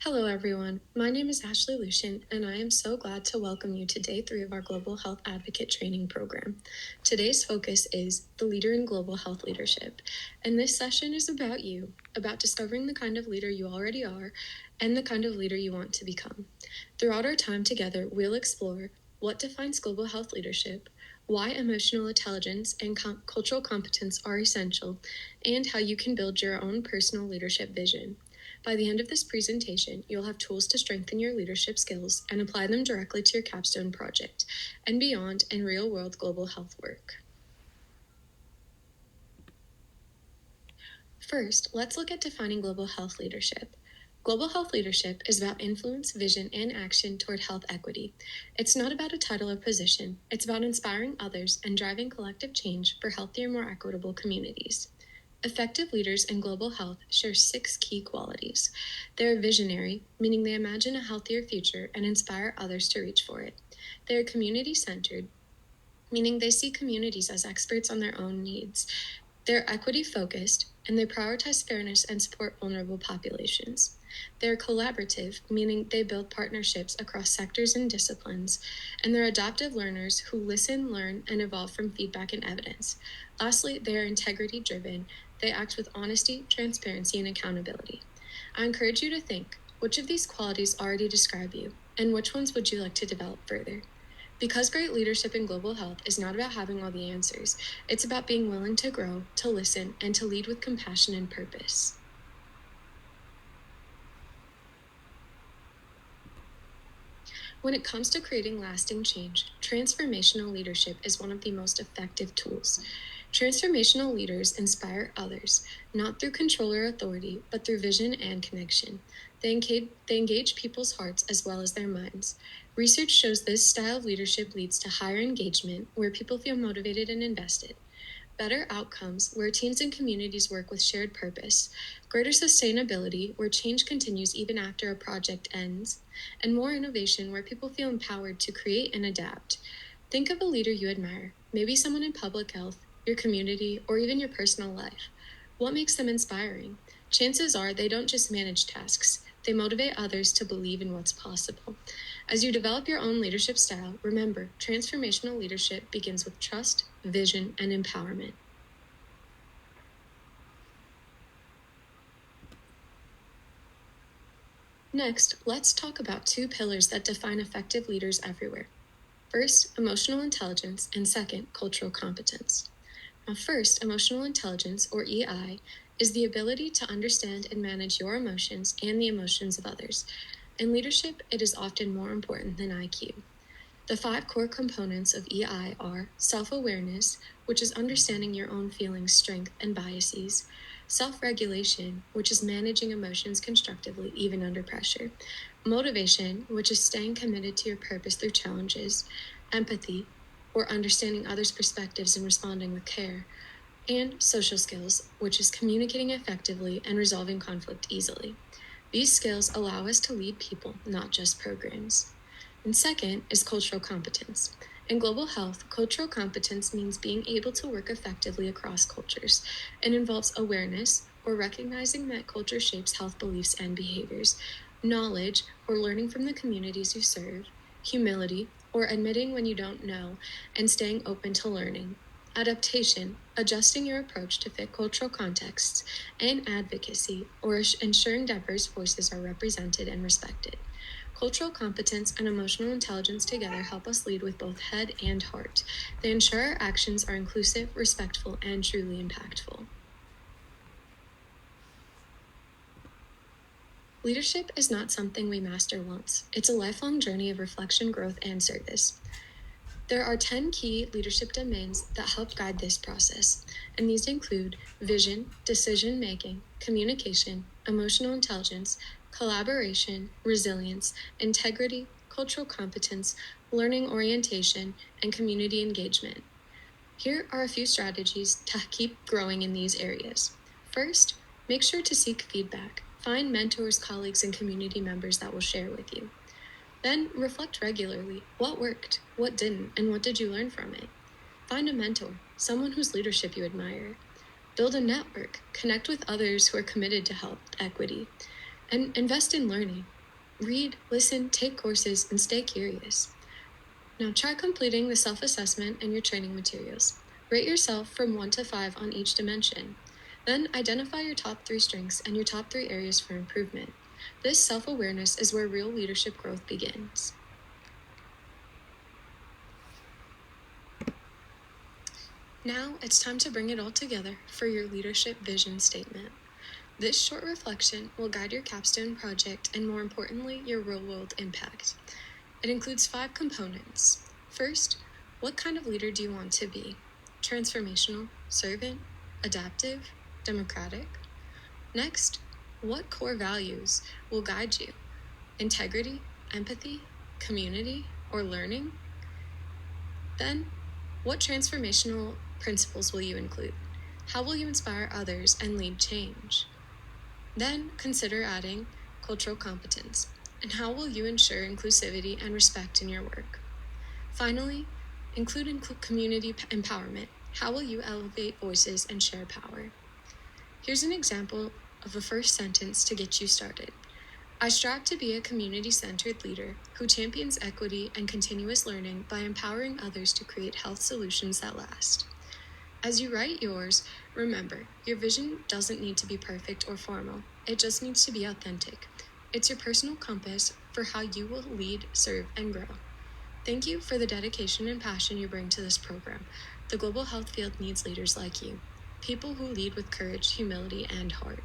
Hello, everyone. My name is Ashley Lucian, and I am so glad to welcome you to Day 3 of our Global Health Advocate Training Program. Today's focus is the leader in global health leadership, and this session is about you, about discovering the kind of leader you already are and the kind of leader you want to become. Throughout our time together, we'll explore what defines global health leadership, why emotional intelligence and cultural competence are essential, and how you can build your own personal leadership vision. By the end of this presentation, you'll have tools to strengthen your leadership skills and apply them directly to your capstone project and beyond in real-world global health work. First, let's look at defining global health leadership. Global health leadership is about influence, vision, and action toward health equity. It's not about a title or position. It's about inspiring others and driving collective change for healthier, more equitable communities. Effective leaders in global health share 6 key qualities. They're visionary, meaning they imagine a healthier future and inspire others to reach for it. They're community-centered, meaning they see communities as experts on their own needs. They're equity-focused, and they prioritize fairness and support vulnerable populations. They're collaborative, meaning they build partnerships across sectors and disciplines. And they're adaptive learners who listen, learn, and evolve from feedback and evidence. Lastly, they are integrity-driven. They act with honesty, transparency, and accountability. I encourage you to think, which of these qualities already describe you, and which ones would you like to develop further? Because great leadership in global health is not about having all the answers, it's about being willing to grow, to listen, and to lead with compassion and purpose. When it comes to creating lasting change, transformational leadership is one of the most effective tools. Transformational leaders inspire others, not through control or authority, but through vision and connection. They engage people's hearts as well as their minds. Research shows this style of leadership leads to higher engagement, where people feel motivated and invested. Better outcomes, where teams and communities work with shared purpose. Greater sustainability, where change continues even after a project ends. And more innovation, where people feel empowered to create and adapt. Think of a leader you admire, maybe someone in public health, your community, or even your personal life. What makes them inspiring? Chances are they don't just manage tasks, they motivate others to believe in what's possible. As you develop your own leadership style, remember, transformational leadership begins with trust, vision, and empowerment. Next, let's talk about 2 pillars that define effective leaders everywhere. First, emotional intelligence, and second, cultural competence. Now, first, emotional intelligence, or EI, is the ability to understand and manage your emotions and the emotions of others. In leadership, it is often more important than IQ. The 5 core components of EI are self-awareness, which is understanding your own feelings, strengths, and biases. Self-regulation, which is managing emotions constructively even under pressure. Motivation, which is staying committed to your purpose through challenges. Empathy, or understanding others' perspectives and responding with care. And social skills, which is communicating effectively and resolving conflict easily. These skills allow us to lead people, not just programs. And second is cultural competence. In global health, cultural competence means being able to work effectively across cultures and involves awareness, or recognizing that culture shapes health beliefs and behaviors, knowledge, or learning from the communities you serve, humility, or admitting when you don't know, and staying open to learning, adaptation, adjusting your approach to fit cultural contexts, and advocacy, or ensuring diverse voices are represented and respected. Cultural competence and emotional intelligence together help us lead with both head and heart. They ensure our actions are inclusive, respectful, and truly impactful. Leadership is not something we master once. It's a lifelong journey of reflection, growth, and service. There are 10 key leadership domains that help guide this process, and these include vision, decision-making, communication, emotional intelligence, collaboration, resilience, integrity, cultural competence, learning orientation, and community engagement. Here are a few strategies to keep growing in these areas. First, make sure to seek feedback. Find mentors, colleagues, and community members that will share with you. Then reflect regularly. What worked? What didn't? And what did you learn from it? Find a mentor, someone whose leadership you admire. Build a network. Connect with others who are committed to health equity. And invest in learning. Read, listen, take courses, and stay curious. Now try completing the self-assessment and your training materials. Rate yourself from 1 to 5 on each dimension. Then identify your top 3 strengths and your top 3 areas for improvement. This self-awareness is where real leadership growth begins. Now it's time to bring it all together for your leadership vision statement. This short reflection will guide your capstone project and, more importantly, your real-world impact. It includes 5 components. First, what kind of leader do you want to be? Transformational, servant, adaptive, democratic? Next, what core values will guide you? Integrity, empathy, community, or learning? Then, what transformational principles will you include? How will you inspire others and lead change? Then, consider adding cultural competence, and how will you ensure inclusivity and respect in your work? Finally, include community empowerment. How will you elevate voices and share power? Here's an example of a first sentence to get you started. I strive to be a community-centered leader who champions equity and continuous learning by empowering others to create health solutions that last. As you write yours, remember, your vision doesn't need to be perfect or formal. It just needs to be authentic. It's your personal compass for how you will lead, serve, and grow. Thank you for the dedication and passion you bring to this program. The global health field needs leaders like you, people who lead with courage, humility, and heart.